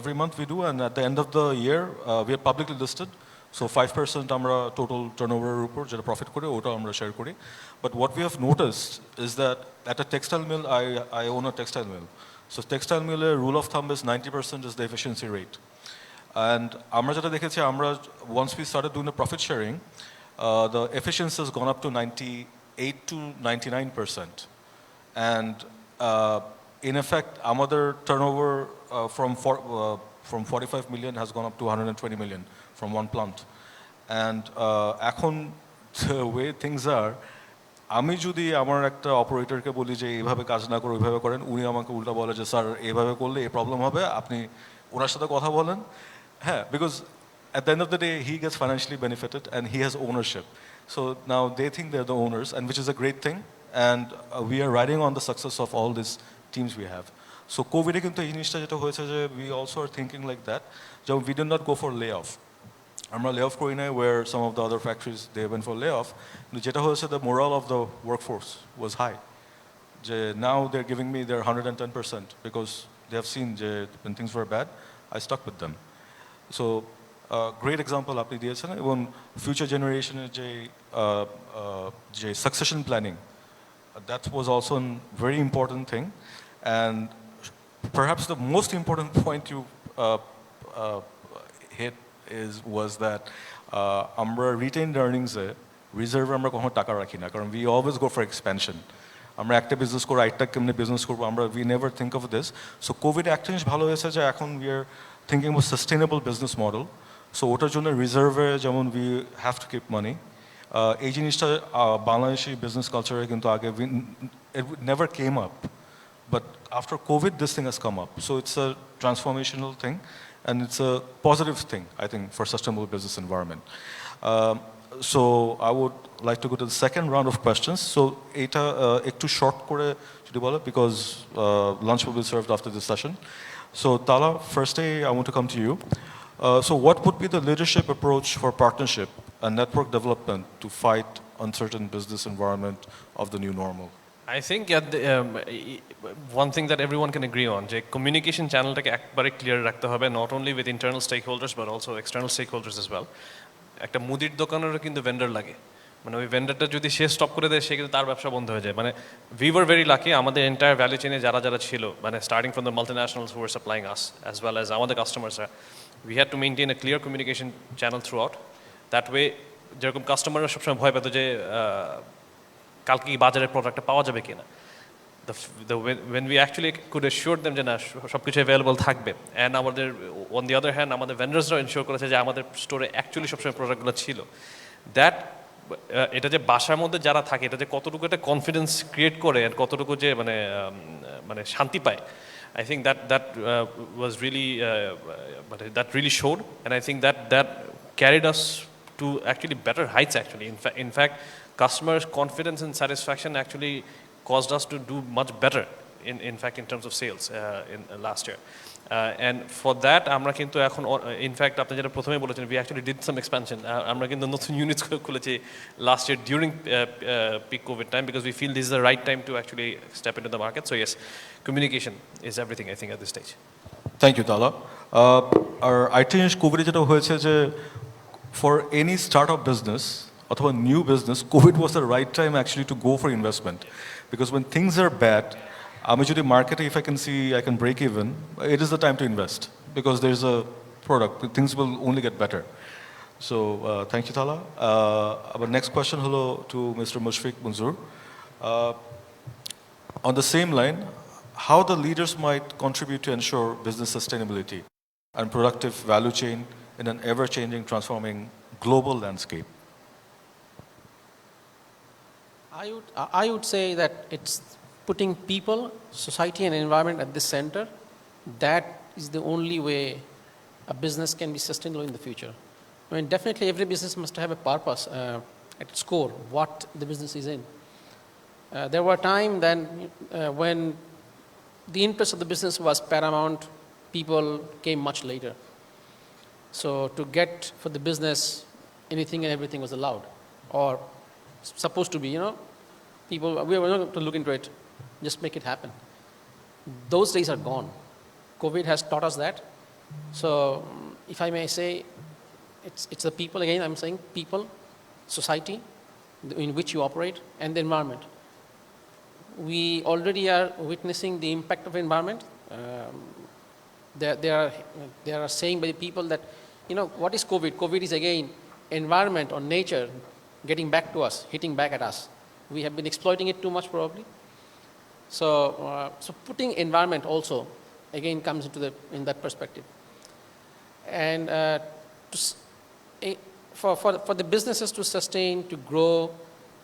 Every month we do, and at the end of the year we are publicly listed. So 5% আমরা total turnover উপর যেটা profit করে ওটা আমরা share করি. But what we have noticed is that at a textile mill, I own a textile mill. So textile mill rule of thumb is 90% is the efficiency rate. And আমরা যেটা দেখেছি, once we started doing the profit sharing, the efficiency has gone up to 98 to 99%. And in effect, আমাদের turnover from 45 million has gone up to 120 million from one plant. And এখন the way things are, আমি যদি আমার একটা অপারেটরকে বলি যে এইভাবে কাজ না করে ওইভাবে করেন, উনি আমাকে উল্টা বলে যে স্যার এইভাবে করলে এই প্রবলেম হবে, আপনি ওনার সাথে কথা বলেন। হ্যাঁ, because at the end of the day he gets financially benefited and he has ownership. So now they think they're the owners, and which is a great thing, and we are riding on the success of all these teams we have. So COVID কিন্তু এই জিনিসটা যেটা হয়েছে যে we also are thinking like that, যেমন we did not go for layoff. আমরা layoff করি নাই where some of the other factories they went for layoff. যেটা হয়েছে, the morale of the workforce was high. যে now they're giving me their 110% because they have seen যে when things were bad, I stuck with them. So great example আপনি দিয়েছেন, এবং future generationের যে succession planning, that was also a very important thing. And perhaps the most important point you hit was that আমরা retained earnings reserve আমরা কখনো টাকা রাখি না, কারণ we always go for expansion. আমরা একটা বিজনেস করব, আরেকটা কেমনে বিজনেস করবো, আমরা we never think of this. So COVID একটা জিনিস ভালো হয়েছে যে এখন we are thinking of sustainable business model. So ওটার জন্য রিজার্ভে যেমন we have to keep money. এই জিনিসটা বাংলাদেশি বিজনেস কালচারে কিন্তু আগে it never came up. But after COVID, this thing has come up. So it's a transformational thing, and it's a positive thing, I think, for sustainable business environment. So I would like to go to the second round of questions. So এটা একটু short করে যদি বলো, because lunch will be served after this session. So Taha, firstly, I want to come to you. So what would be the leadership approach for partnership and network development to fight uncertain business environment of the new normal? I think one thing that everyone can agree on, যে communication channelটাকে একবারে clear রাখতে হবে, not only with internal stakeholders but also external stakeholders as well. একটা মুদির দোকানেরও কিন্তু vendor লাগে, মানে ওই ভেন্ডরটা যদি সে স্টপ করে দেয় সে কিন্তু তার ব্যবসা বন্ধ হয়ে যায়। মানে we were very lucky, আমাদের entire value chain এ যারা ছিল, মানে starting from the multinationals who were supplying us as well as আমাদের customers, we had to maintain a clear communication channel throughout. That way যেরকম কাস্টমাররা সবসময় ভয় পেত যে কালকে কি বাজারে প্রোডাক্টটা পাওয়া যাবে কিনা, when we actually could assure them যে না সব কিছু অ্যাভেলেবল থাকবে, অ্যান্ড আমাদের অন দি আদার হ্যান্ড আমাদের ভেন্ডার্সরাও ইনশিওর করেছে যে আমাদের স্টোরে অ্যাকচুয়ালি সবসময় প্রোডাক্টগুলো ছিল, দ্যাট এটা যে বাসার মধ্যে যারা থাকে এটা যে কতটুকু একটা কনফিডেন্স ক্রিয়েট করে আর কতটুকু যে মানে শান্তি পায়, I think that was really that really showed, and I think that carried us to actually better heights actually. In fact, customers' confidence and satisfaction actually caused us to do much better in fact in terms of sales in last year. And for that আমরা কিন্তু এখন in fact আপনি যেটা প্রথমে বলেছেন, we actually did some expansion. আমরা কিন্তু নতুন units খুলেছি last year during peak COVID time, because we feel this is the right time to actually step into the market. So yes, communication is everything I think at this stage. Thank you, Taha. আর IT কোভিডে যেটা হয়েছে যে for any startup business অথবা new business, COVID was the right time actually to go for investment, because when things are bad, আমি যদি মার্কেটে if I can see I can break even, it is the time to invest because there's a product, things will only get better. So thank you, Taha. Our next question hello to Mr. Mushfique Manzoor. On the same line, how the leaders might contribute to ensure business sustainability and productive value chain in an ever-changing, transforming global landscape? I would say that it's putting people, society and environment at the center. That is the only way a business can be sustainable in the future. I mean, definitely every business must have a purpose at its core, what the business is in. There were times then when the interest of the business was paramount, people came much later. So to get for the business, anything and everything was allowed, or supposed to be, people, we were not going to look into it, just make it happen. Those days are gone. COVID has taught us that. So if I may say, it's the people, again I'm saying people, society in which you operate, and the environment. We already are witnessing the impact of environment. They are saying by the people that, what is COVID? COVID is again environment or nature getting back to us, hitting back at us. We have been exploiting it too much probably. So putting environment also again comes in that perspective. And for the businesses to sustain, to grow,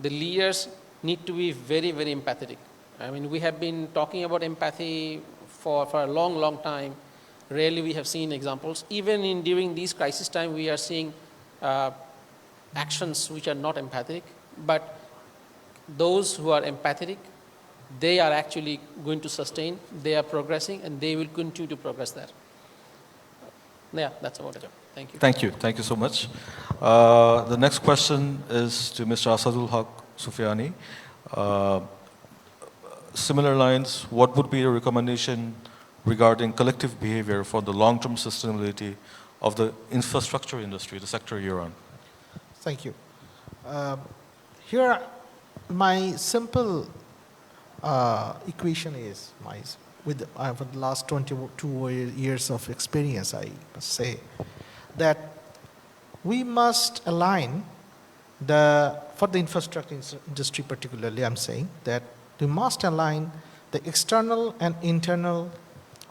the leaders need to be very, very empathetic. I mean, we have been talking about empathy for a long, long time. Rarely we have seen examples. Even during these crisis time, we are seeing actions which are not empathetic. But those who are empathetic, they are actually going to sustain, they are progressing, and they will continue to progress that. Yeah, that's about it. Thank you. Thank you. Thank you so much. The next question is to Mr. Asadul Haque Sufiyani. Similar lines, what would be your recommendation regarding collective behavior for the long-term sustainability of the infrastructure industry, the sector you're on? Thank you. Here, my simple equation is, with the last 22 years of experience, I must say, that we must align for the infrastructure industry particularly, I'm saying, that we must align the external and internal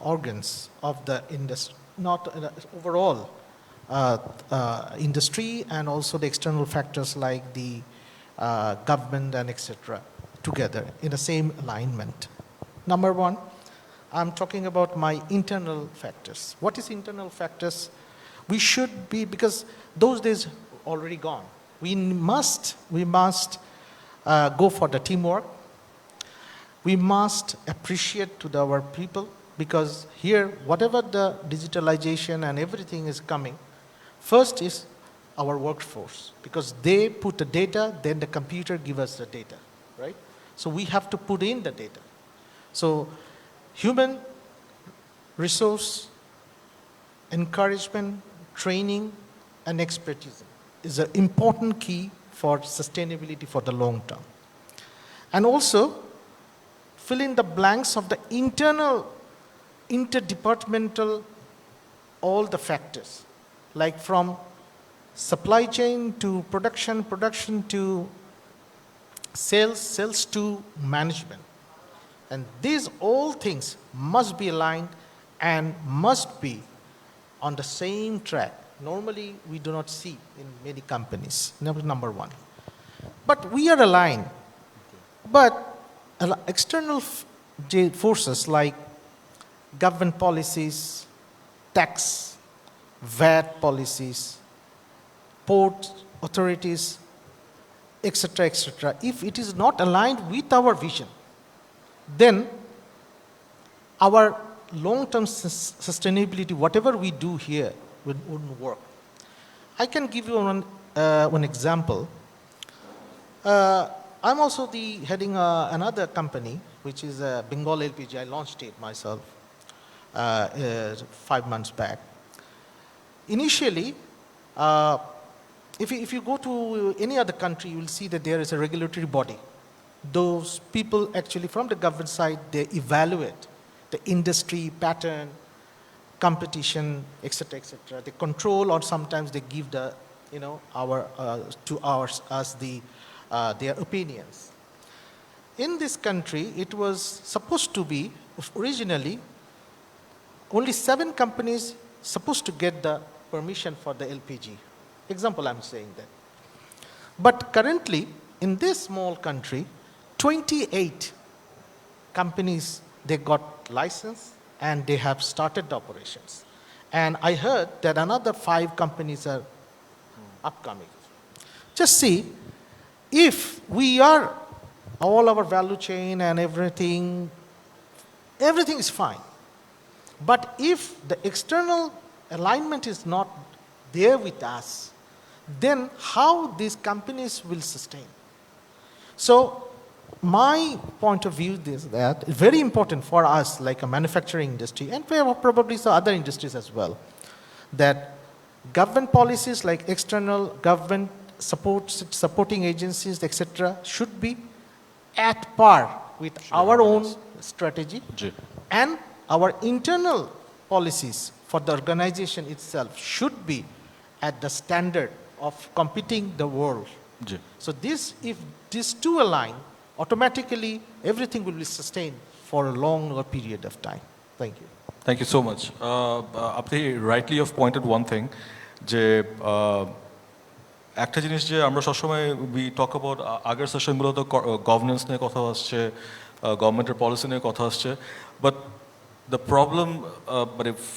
organs of the industry, not overall industry, and also the external factors like the government and etc. together in the same alignment. Number one, I'm talking about my internal factors. What is internal factors? We should be, because those days already gone. We must go for the teamwork. We must appreciate to our people, because here, whatever the digitalization and everything is coming, first is our workforce, because they put the data, then the computer gives us the data, right? So we have to put in the data. So human resource, encouragement, training, and expertise is an important key for sustainability for the long term. And also, fill in the blanks of the internal, interdepartmental, all the factors, like from supply chain to production, production to sales, sales to management. And these all things must be aligned and must be on the same track. Normally, we do not see in many companies, number one. But we are aligned. But external forces like government policies, tax, VAT policies, port authorities, etc., if it is not aligned with our vision, then our long-term sustainability, whatever we do here, wouldn't work. I can give you one example. I'm also heading another company, which is Bengal LPG. I launched it myself 5 months back. Initially, if you go to any other country, you will see that there is a regulatory body. Those people actually from the government side, they evaluate the industry pattern, competition, etc., etc. They control, or sometimes they give the, their opinions. In this country, it was supposed to be originally only 7 companies supposed to get the permission for the LPG. Example, I'm saying that. But currently, in this small country, 28 companies, they got license and they have started the operations. And I heard that another 5 companies are upcoming. Just see, if we are, all our value chain and everything is fine. But if the external alignment is not there with us, then how these companies will sustain? So my point of view is that it's very important for us, like a manufacturing industry, and probably some other industries as well, that government policies like external government supporting agencies, etc., should be at par with our own strategy, and our internal policies for the organization itself should be at the standard of competing the world. So if these two align, automatically everything will be sustained for a longer period of time. Thank you. Thank you so much. Apni rightly have pointed one thing, যে একটা জিনিস যে আমরা সবসময় we talk about আগের সেশনগুলোতে governance নিয়ে কথা আসছে, গভর্নমেন্টের পলিসি নিয়ে কথা আসছে, but the problem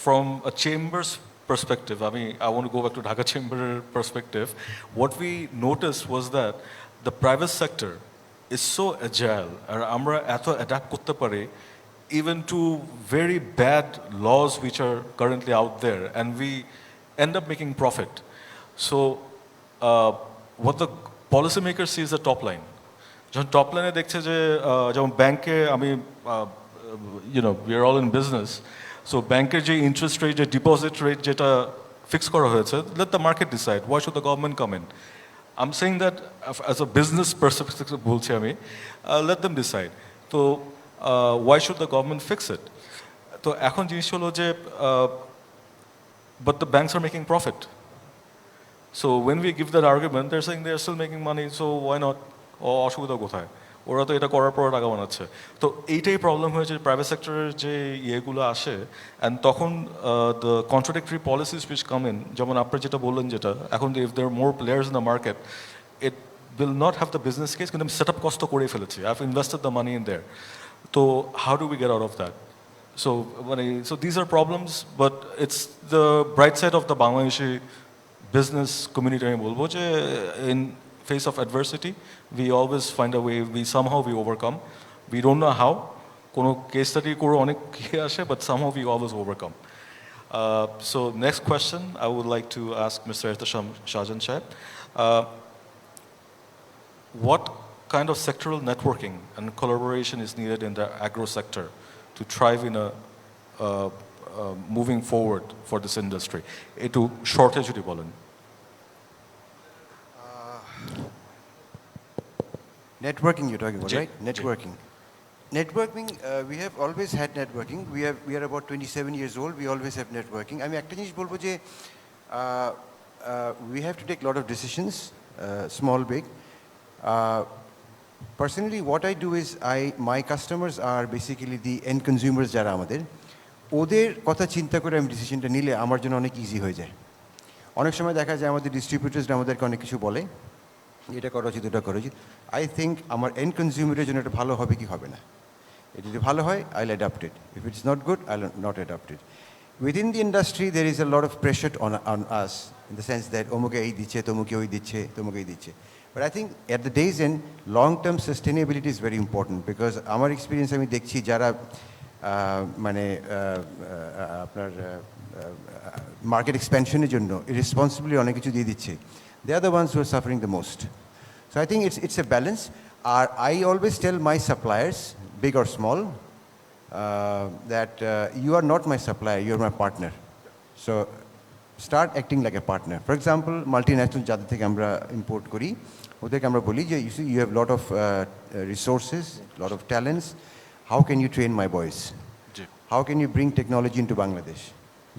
from a chamber's perspective, I want to go back to Dhaka Chamber perspective, what we noticed was that the private sector is so agile, and আমরা এত adapt করতে পারি even to very bad laws which are currently out there, and we end up making profit. So what the policymaker sees the top line. যখন top লাইনে দেখছে যে যেমন ব্যাংকে we are all in business, so banker যে interest rate, যে deposit rate যেটা fix করা হয়েছে, let the market decide. Why should the government come in? I'm saying that as a business perspective বলছি আমি, let them decide. So why should the government fix it? তো এখন জিনিস হলো যে but the banks are making profit. So when we give that argument, they're saying they're still making money, so why not? অসুবিধা কোথায়? ওরা তো এটা করার পর টাকা বানাচ্ছে। তো এইটাই প্রবলেম হয়েছে প্রাইভেট সেক্টরের যে ইয়েগুলো আসে, অ্যান্ড তখন the contradictory policies which come in, যেমন আপনারা যেটা বললেন, যেটা এখন if there are more players in the market, it will not have the business case, কিন্তু আমি সেট আপ কষ্ট করে ফেলেছি, I've invested the money in there. তো how do we get out of that? So these are problems, but it's the bright side of the Bangladeshi business community. আমি বলবো যে in face of adversity, we always find a way, somehow we overcome. We don't know how. কোনো case study করে অনেক আসে, but somehow we always overcome. So next question, I would like to ask Mr. Ihtesham Shahjahan Shahab. What kind of sectoral networking and collaboration is needed in the agro sector to thrive in a moving forward for this industry? Etu shortage jodi bolen. Networking you're talking about, Ji, right? ji. Networking. Networking, we have always had networking. We are about 27 years old. We always have networking. I mean, একটা জিনিস বলবো যে we have to take a lot of decisions, small, big. Personally, what I do is my customers are basically the end consumers যারা আমাদের ওদের কথা চিন্তা করে আমি ডিসিশনটা নিলে আমার জন্য অনেক ইজি হয়ে যায় অনেক সময় দেখা যায় আমাদের ডিস্ট্রিবিউটার্সরা আমাদেরকে অনেক কিছু বলে এটা করা উচিত ওটা করা উচিত আই থিঙ্ক আমার এন্ড কনজিউমারের জন্য এটা ভালো হবে কি হবে না এটা যদি ভালো হয় I will adapt it if it's not good I will not adapt it within the industry there is a lot of pressure on us in the sense that অমুকে এই দিচ্ছে তমুকে ওই দিচ্ছে তমুকে এই দিচ্ছে but I think at the day's end long term sustainability is very important because আমার experience আমি দেখছি যারা মানে আপনার মার্কেট এক্সপ্যানশনের জন্য রেসপন্সিবিলিটি অনেক কিছু দিয়ে দিচ্ছে they are the ones who are suffering the most. So I think it's a balance. I always tell my suppliers, big or small, that you are not my supplier, you are my partner. So start acting like a partner. For example, multinational যাদের থেকে আমরা import করি ওদেরকে আমরা বলি যে you see you have lot of resources, lot of talents. How can you train my boys? How can you bring technology into Bangladesh?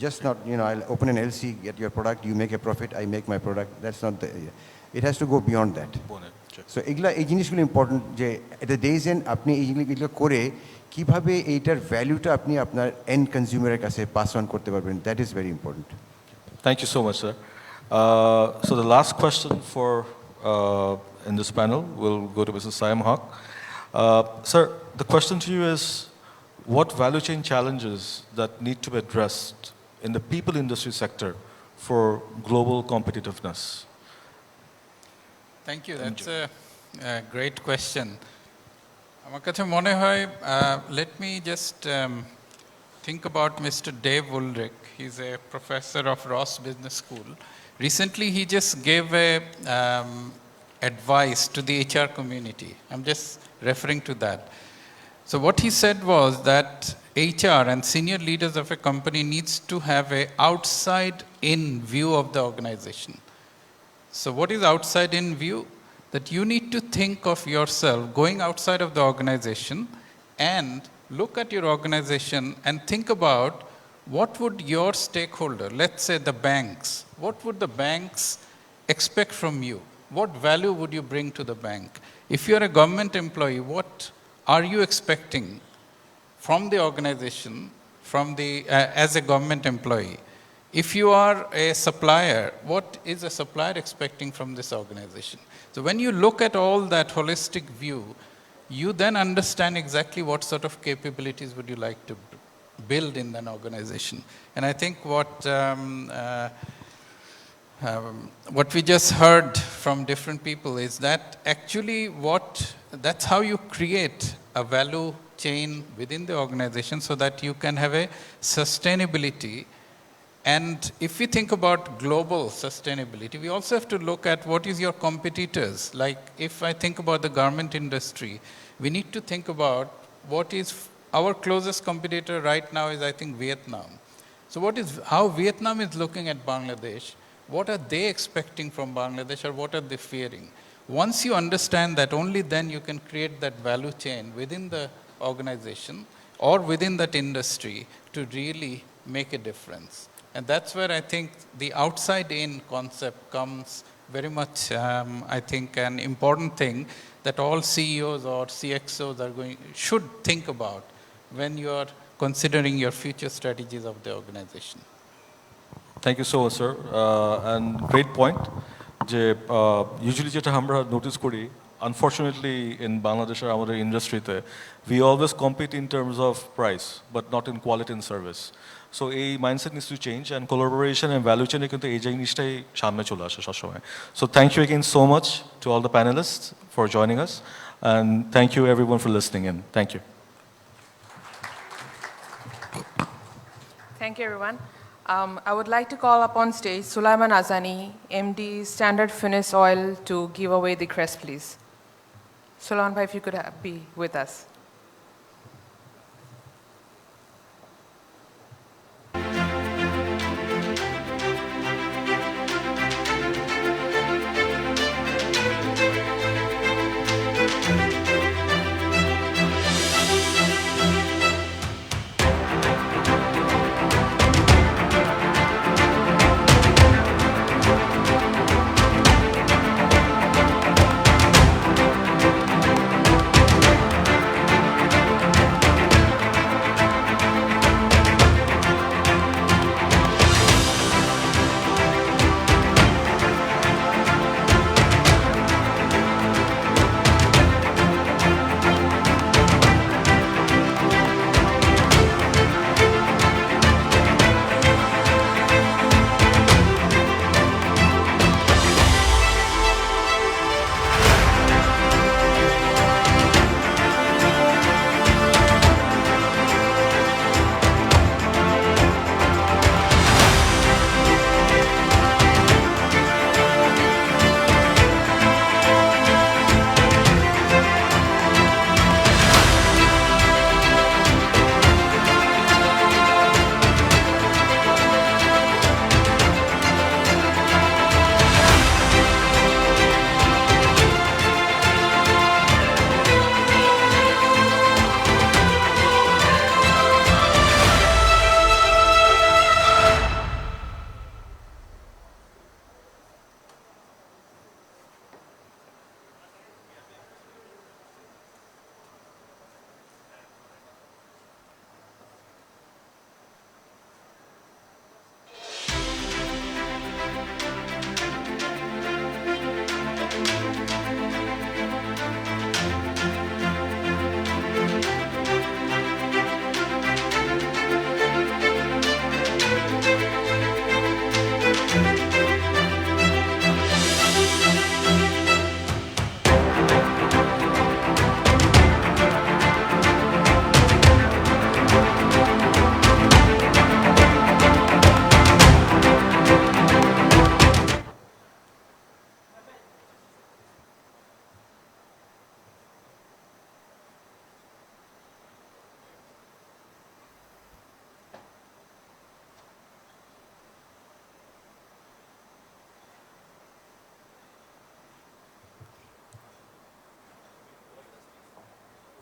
Just not, I'll open an LC, get your product, you make a profit, I make my product. That's not the, it has to go beyond that. So এই জিনিসগুলো important যে at the days and আপনি এইগুলো করে কিভাবে এইটার ভ্যালুটা আপনি আপনার এন্ড কনজিউমারের কাছে পাস অন করতে পারবেন that is very important Thank you so much, sir. So the last question for in this panel will go to Mr. Sayem Haque. Sir, the question to you is, what value chain challenges that need to be addressed in the people industry sector for global competitiveness? Thank you. That's a great question. আমার কাছে মনে হয়, let me just think about Mr. Dave Ulrich. He's a professor of Ross Business School. Recently, he just gave a advice to the HR community. I'm just referring to that. So what he said was that HR and senior leaders of a company needs to have a outside-in view of the organization. So what is outside-in view? That you need to think of yourself going outside of the organization and look at your organization and think about what would your stakeholder, let's say the banks, what would the banks expect from you? What value would you bring to the bank? If you're a government employee, what are you expecting from the organization, as a government employee? If you are a supplier, what is a supplier expecting from this organization? So when you look at all that holistic view, you then understand exactly what sort of capabilities would you like to build in an organization. And I think what we just heard from different people is that actually that's how you create a value chain within the organization so that you can have a sustainability. And if we think about global sustainability, we also have to look at what is your competitors. Like if I think about the garment industry, we need to think about what is our closest competitor right now is I think Vietnam. So how Vietnam is looking at Bangladesh, what are they expecting from Bangladesh or what are they fearing? Once you understand that, only then you can create that value chain within the organization or within that industry to really make a difference. And that's where I think the outside-in concept comes very much, I think, an important thing that all CEOs or CXOs should think about when you are considering your future strategies of the organization. Thank you so much, sir. And great point. Usually যেটা আমরা notice করি, unfortunately in Bangladesh or our industry, we always compete in terms of price, but not in quality and service. So a mindset needs to change, and collaboration and value chain কিন্তু এই জিনিসটাই সামনে চলে আসে সবসময়. So thank you again so much to all the panelists for joining us, and thank you everyone for listening in. Thank you. Thank you, everyone. I would like to call upon stage Sulaiman Azani, MD, Standard Finish Oil, to give away the crest, please. Sulaiman bhai, if you could be with us.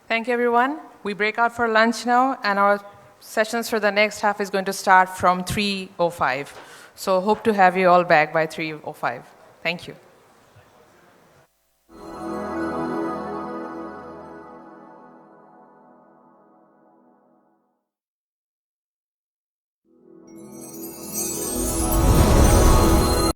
Thank you, everyone. We break out for lunch now, and our sessions for the next half is going to start from 3:05. So hope to have you all back by 3:05. Thank you.